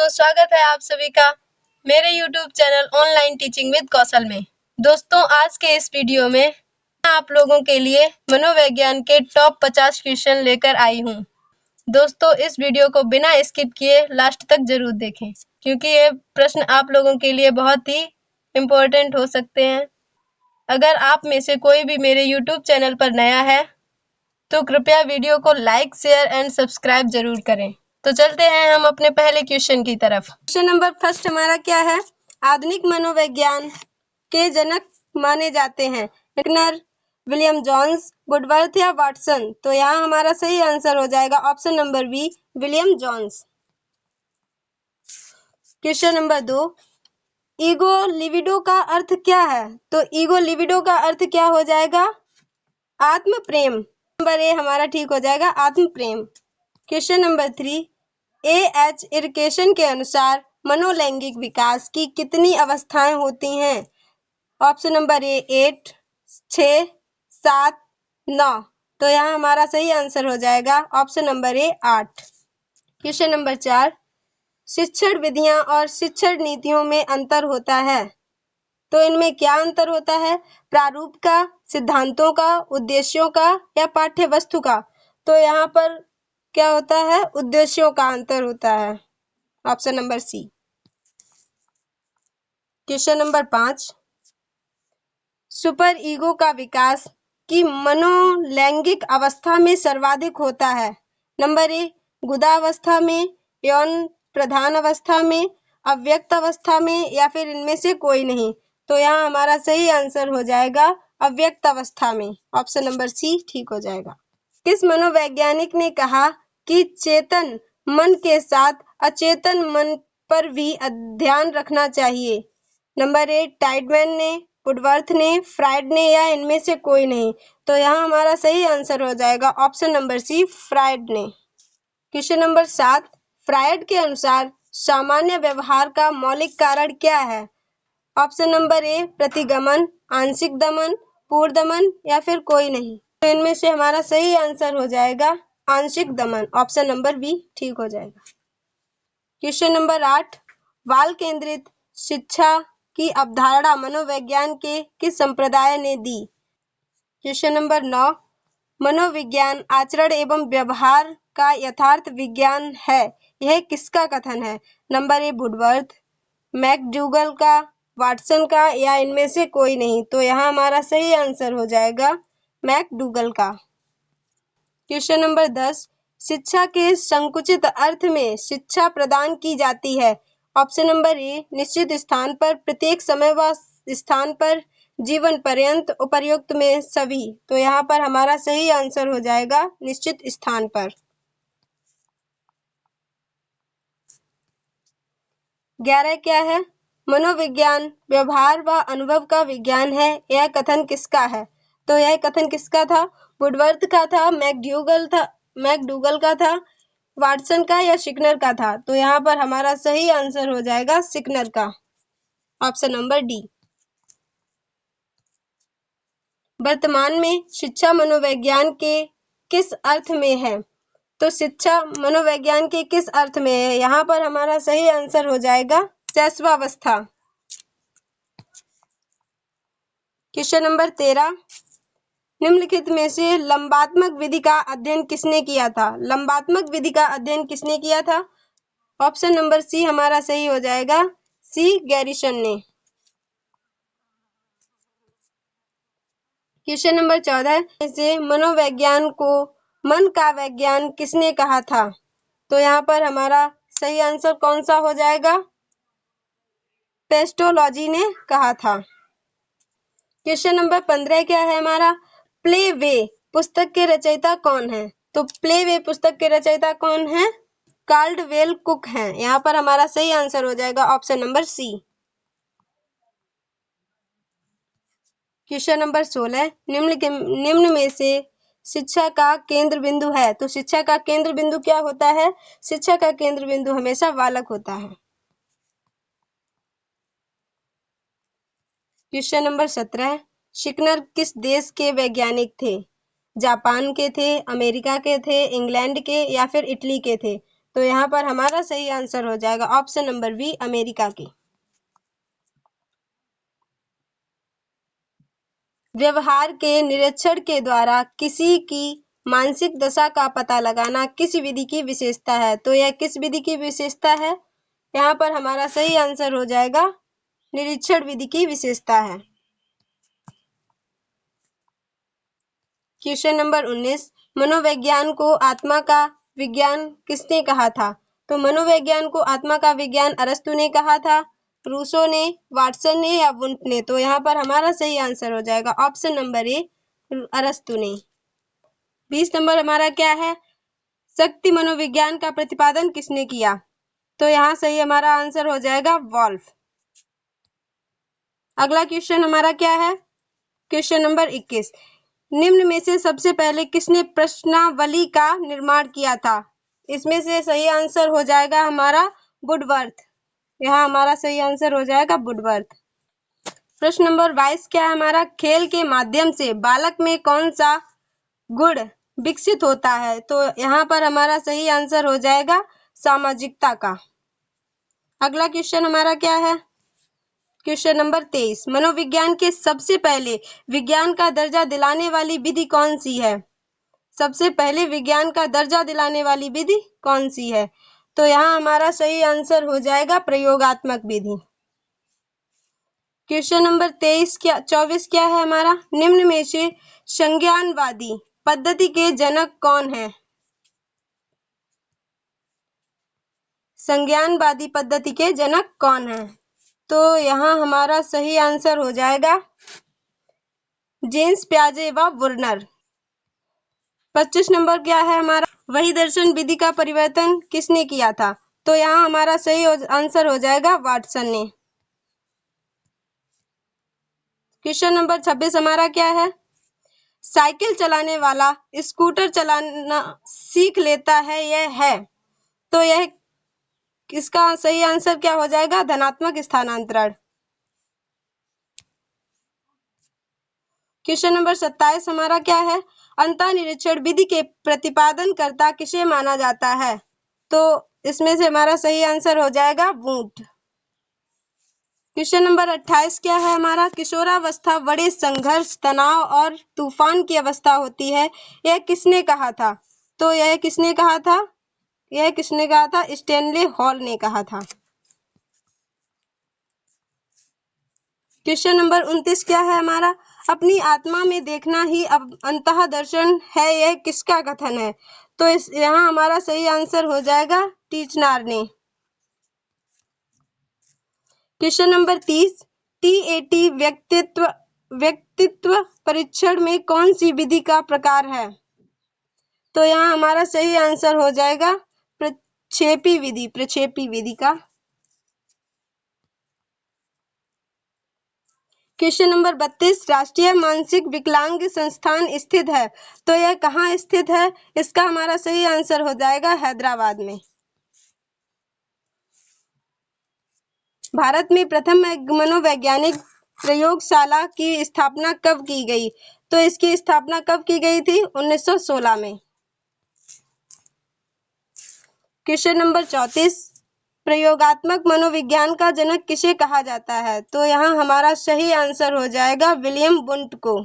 दोस्तों, स्वागत है आप सभी का मेरे YouTube channel online teaching with Kaushal में। दोस्तों, आज के इस वीडियो में मैं आप लोगों के लिए मनोविज्ञान के टॉप 50 क्वेश्चन लेकर आई हूँ। दोस्तों, इस वीडियो को बिना स्किप किए लास्ट तक जरूर देखें, क्योंकि ये प्रश्न आप लोगों के लिए बहुत ही इम्पोर्टेंट हो सकते हैं। अगर आप में से कोई भी मेरे YouTube चैनल पर नया है तो कृपया वीडियो को लाइक, शेयर एंड सब्सक्राइब जरूर करें। तो चलते हैं हम अपने पहले क्वेश्चन की तरफ। क्वेश्चन नंबर फर्स्ट हमारा क्या है? आधुनिक मनोविज्ञान के जनक माने जाते हैं स्किनर, विलियम जोन्स, वुडवर्थ या वाटसन। तो यहाँ हमारा सही आंसर हो जाएगा option number B, William Jones. Question number 2, ego libido का अर्थ क्या है? तो ईगो लिबिडो का अर्थ क्या हो जाएगा? आत्म प्रेम। नंबर ए हमारा ठीक हो जाएगा, आत्म प्रेम। क्वेश्चन नंबर 3, एएच इरिकेशन के अनुसार मनोलैंगिक विकास की कितनी अवस्थाएं होती हैं? Option number A 8, 6, 7, 9। तो यहाँ हमारा सही आंसर हो जाएगा option number A 8। Question number 4, शिक्षण विधियां और शिक्षण नीतियों में अंतर होता है। तो इनमें क्या अंतर होता है? प्रारूप का, सिद्धांतों का, उद्देश्यों का या पाठ्य वस्तु का? तो यहाँ पर क्या होता है? उद्देश्यों का अंतर होता है, option number C. Question number 5, super ego का विकास की मनोलैंगिक अवस्था में सर्वाधिक होता है। नंबर ए गुदावस्था में, यौन प्रधान अवस्था में, अव्यक्त अवस्था में या फिर इनमें से कोई नहीं। तो यहाँ हमारा सही आंसर हो जाएगा अव्यक्त अवस्था में, ऑप्शन नंबर सी ठीक हो जाएगा। किस मनोवैज्ञानिक ने कहा कि चेतन मन के साथ अचेतन मन पर भी ध्यान रखना चाहिए? नंबर ए टाइडमैन ने, वुडवर्थ ने, फ्रायड ने या इनमें से कोई नहीं। तो यहाँ हमारा सही आंसर हो जाएगा ऑप्शन नंबर सी, फ्रायड ने। क्वेश्चन नंबर 7, फ्रायड के अनुसार सामान्य व्यवहार का मौलिक कारण क्या है? ऑप्शन नंबर ए प्रतिगमन, आंशिक दमन, पूर्ण दमन या फिर कोई नहीं। तो इनमें से हमारा सही आंसर हो जाएगा आंशिक दमन, ऑप्शन नंबर बी ठीक हो जाएगा। क्वेश्चन नंबर 8, बाल केंद्रित शिक्षा की अवधारणा मनोविज्ञान के किस संप्रदाय ने दी? क्वेश्चन नंबर 9, मनोविज्ञान आचरण एवं व्यवहार का यथार्थ विज्ञान है, यह किसका कथन है? नंबर ए वुडवर्थ, मैकडूगल का, वाटसन का या इनमें से कोई नहीं। तो यहाँ हमारा सही आंसर हो जाएगा मैकडूगल का। क्वेश्चन नंबर 10, शिक्षा के संकुचित अर्थ में शिक्षा प्रदान की जाती है। ऑप्शन नंबर ए निश्चित स्थान पर, प्रत्येक समय व स्थान पर, जीवन पर्यंत, उपर्युक्त में सभी। तो यहाँ पर हमारा सही आंसर हो जाएगा निश्चित स्थान पर। 11 क्या है? मनोविज्ञान व्यवहार व अनुभव का विज्ञान है, यह कथन किसका है? तो यह कथन किसका था? वुडवर्थ का था, मैकडूगल का था, वाटसन का या स्किनर का था? तो यहाँ पर हमारा सही आंसर हो जाएगा स्किनर का, ऑप्शन नंबर डी। वर्तमान में शिक्षा मनोविज्ञान के किस अर्थ में है? तो शिक्षा मनोविज्ञान के किस अर्थ में है? यहाँ पर हमारा सही आंसर हो जाएगा शैशवावस्था। क्वेश्चन नंबर 13, निम्नलिखित में से लंबात्मक विधि का अध्ययन किसने किया था? लंबात्मक विधि का अध्ययन किसने किया था? ऑप्शन नंबर सी हमारा सही हो जाएगा, सी गैरिसन ने। क्वेश्चन नंबर 14 से मनोविज्ञान को मन का विज्ञान किसने कहा था? तो यहाँ पर हमारा सही आंसर कौन सा हो जाएगा? पेस्टोलॉजी ने कहा था। क्वेश्चन नंबर 15 क्या है हमारा? प्ले वे पुस्तक के रचयिता कौन है? तो प्ले वे पुस्तक के रचयिता कौन है? कार्लवेल कुक हैं। यहाँ पर हमारा सही आंसर हो जाएगा option number C. Question number 16, निम्न में से शिक्षा का केंद्र बिंदु है। तो शिक्षा का केंद्र बिंदु क्या होता है? शिक्षा का केंद्र बिंदु हमेशा बालक होता है। क्वेश्चन नंबर 17, स्किनर किस देश के वैज्ञानिक थे? जापान के थे, अमेरिका के थे, इंग्लैंड के या फिर इटली के थे? तो यहाँ पर हमारा सही आंसर हो जाएगा ऑप्शन नंबर बी, अमेरिका की। व्यवहार के निरीक्षण के द्वारा किसी की मानसिक दशा का पता लगाना किस विधि की विशेषता है? तो यह किस विधि की विशेषता है? यहाँ पर हमारा सही आंसर हो जाएगा निरीक्षण विधि की विशेषता है। क्वेश्चन नंबर 19, मनोविज्ञान को आत्मा का विज्ञान किसने कहा था? तो मनोविज्ञान को आत्मा का विज्ञान अरस्तु ने कहा था, रूसो ने, वाटसन ने या वुल्फ ने? तो यहाँ पर हमारा सही आंसर हो जाएगा ऑप्शन नंबर ए, अरस्तु ने। 20 नंबर हमारा क्या है? शक्ति मनोविज्ञान का प्रतिपादन किसने किया? तो यहाँ सही हमारा आंसर हो जाएगा वॉल्फ। अगला क्वेश्चन हमारा क्या है? क्वेश्चन नंबर 21, निम्न में से सबसे पहले किसने प्रश्नावली का निर्माण किया था? इसमें से सही आंसर हो जाएगा हमारा वुडवर्थ। यहाँ हमारा सही आंसर हो जाएगा वुडवर्थ। प्रश्न नंबर 22 क्या है हमारा? खेल के माध्यम से बालक में कौन सा गुण विकसित होता है? तो यहाँ पर हमारा सही आंसर हो जाएगा सामाजिकता का। अगला क्वेश्चन हमारा क्या है? क्वेश्चन नंबर 23, मनोविज्ञान के सबसे पहले विज्ञान का दर्जा दिलाने वाली विधि कौन सी है? सबसे पहले विज्ञान का दर्जा दिलाने वाली विधि कौन सी है? तो यहाँ हमारा सही आंसर हो जाएगा प्रयोगात्मक विधि। क्वेश्चन नंबर 24 क्या है हमारा? निम्न में से संज्ञानवादी पद्धति के जनक कौन है? संज्ञानवादी पद्धति के जनक कौन है? तो यहाँ हमारा सही आंसर हो जाएगा जेम्स प्याजे व वुर्नर। 25 नंबर क्या है हमारा? वही दर्शन विधि का परिवर्तन किसने किया था? तो यहाँ हमारा सही आंसर हो जाएगा वाटसन ने। क्वेश्चन नंबर 26 हमारा क्या है? साइकिल चलाने वाला स्कूटर चलाना सीख लेता है, यह है। तो यह इसका सही आंसर क्या हो जाएगा? धनात्मक स्थानांतरण। क्वेश्चन नंबर 27 हमारा क्या है? अंतःनिरीक्षण विधि के प्रतिपादनकर्ता किसे माना जाता है? तो इसमें से हमारा सही आंसर हो जाएगा वुंट। क्वेश्चन नंबर 28 क्या है हमारा? किशोरावस्था बड़े संघर्ष, तनाव और तूफान की अवस्था होती है, यह किसने कहा था? तो यह किसने कहा था? यह किसने कहा था? स्टैनले हॉल ने कहा था। क्वेश्चन नंबर 29 क्या है हमारा? अपनी आत्मा में देखना ही अंतः दर्शन है, यह किसका कथन है? तो यहाँ हमारा सही आंसर हो जाएगा टीचनार ने। क्वेश्चन नंबर 30, टीएटी व्यक्तित्व परीक्षण में कौन सी विधि का प्रकार है? तो यहाँ हमारा सही आंसर हो जाएगा प्रक्षेपी विधि का। क्वेश्चन नंबर 32, राष्ट्रीय मानसिक विकलांग संस्थान स्थित है, तो यह कहाँ स्थित है? इसका हमारा सही आंसर हो जाएगा हैदराबाद में। भारत में प्रथम मनोवैज्ञानिक प्रयोगशाला की स्थापना कब की गई? तो इसकी स्थापना कब की गई थी? 1916 में। क्वेश्चन नंबर 34, प्रयोगात्मक मनोविज्ञान का जनक किसे कहा जाता है? तो यहाँ हमारा सही आंसर हो जाएगा विलियम वुंट को।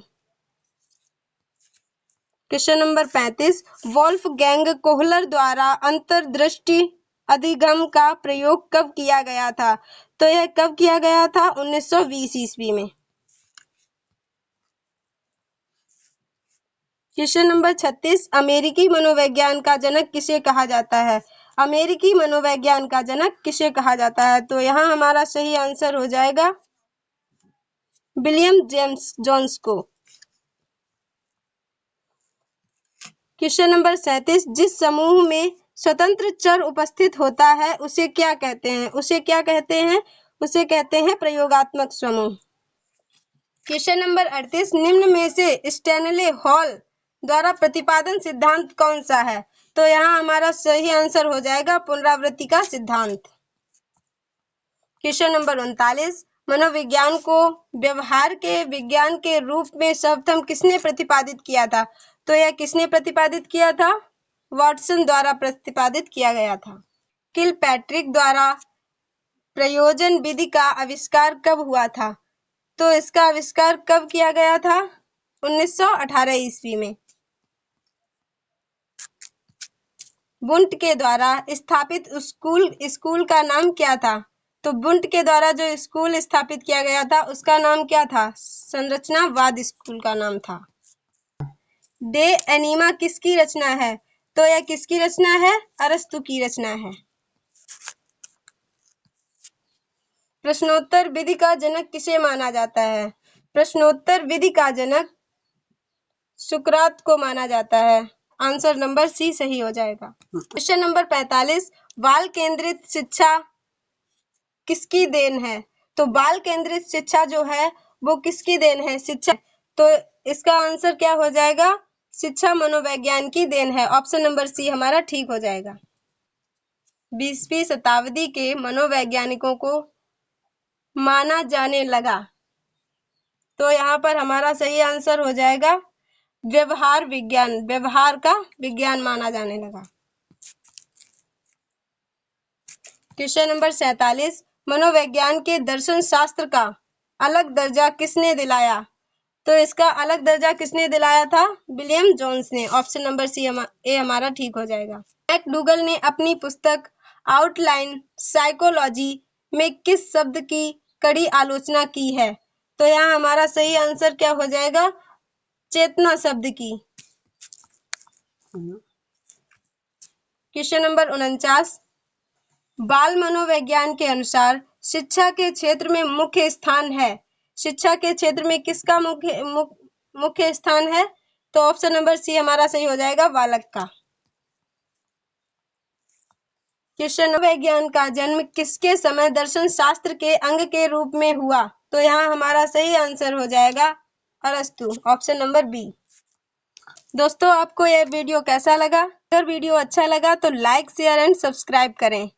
क्वेश्चन नंबर 35, वोल्फगैंग कोहलर द्वारा अंतर्दृष्टि अधिगम का प्रयोग कब किया गया था? तो यह कब किया गया था? 1920 ईस्वी में। क्वेश्चन नंबर 36, अमेरिकी मनोविज्ञान का जनक किसे कहा जाता है? अमेरिकी मनोविज्ञान का जनक किसे कहा जाता है? तो यहाँ हमारा सही आंसर हो जाएगा विलियम जेम्स जोन्स को। क्वेश्चन नंबर 37, जिस समूह में स्वतंत्र चर उपस्थित होता है उसे क्या कहते हैं? उसे कहते हैं प्रयोगात्मक समूह। क्वेश्चन नंबर 38, निम्न में से स्टैनले हॉल द्वारा प्रतिपादन सिद्धांत कौन सा है? तो यहाँ हमारा सही आंसर हो जाएगा पुनरावृत्ति का सिद्धांत। क्वेश्चन नंबर 39, मनोविज्ञान को व्यवहार के विज्ञान के रूप में सर्वप्रथम किसने प्रतिपादित किया था? तो यह किसने प्रतिपादित किया था? वाटसन द्वारा प्रतिपादित किया गया था। किलपैट्रिक द्वारा प्रयोजन विधि का आविष्कार कब हुआ था? तो इसका आविष्कार कब किया गया था? 1918 ईस्वी में। वुंट के द्वारा स्थापित स्कूल का नाम क्या था? तो वुंट के द्वारा जो स्कूल स्थापित किया गया था उसका नाम क्या था? संरचनावाद स्कूल का नाम था। डे एनीमा किसकी रचना है? तो यह किसकी रचना है? अरस्तु की रचना है। प्रश्नोत्तर विधि का जनक किसे माना जाता है? प्रश्नोत्तर विधि का जनक सुकरात को माना जाता है। आंसर नंबर सी सही हो जाएगा। क्वेश्चन नंबर 45, बाल केंद्रित शिक्षा किसकी देन है? तो बाल केंद्रित शिक्षा जो है वो किसकी देन है? शिक्षा। तो इसका आंसर क्या हो जाएगा? शिक्षा मनोविज्ञान की देन है। ऑप्शन नंबर सी हमारा ठीक हो जाएगा। 20वीं शताब्दी के मनोवैज्ञानिकों को माना जाने लगा। तो यहाँ पर हमारा सही आंसर हो जाएगा व्यवहार विज्ञान। व्यवहार का विज्ञान माना जाने लगा। क्वेश्चन नंबर 47, मनोविज्ञान के दर्शन शास्त्र का अलग दर्जा किसने दिलाया? तो इसका अलग दर्जा किसने दिलाया था? विलियम जोन्स ने। ऑप्शन नंबर सी ए हमारा ठीक हो जाएगा। मैकडूगल ने अपनी पुस्तक आउटलाइन साइकोलॉजी में किस शब्द की कड़ी आलोचना की है? तो यहाँ हमारा सही आंसर क्या हो जाएगा? चेतना शब्द की। क्वेश्चन नंबर 49, बाल मनोविज्ञान के अनुसार शिक्षा के क्षेत्र में मुख्य स्थान है। शिक्षा के क्षेत्र में किसका मुख्य स्थान है? तो ऑप्शन नंबर सी हमारा सही हो जाएगा बालक का। क्वेश्चन मनोविज्ञान का जन्म किसके समय दर्शन शास्त्र के अंग के रूप में हुआ? तो यहाँ हमारा सही आंसर हो जाएगा अरस्तु। Option number B. दोस्तों आपको यह वीडियो कैसा लगा? अगर वीडियो अच्छा लगा तो लाइक शेयर एंड सब्सक्राइब करें।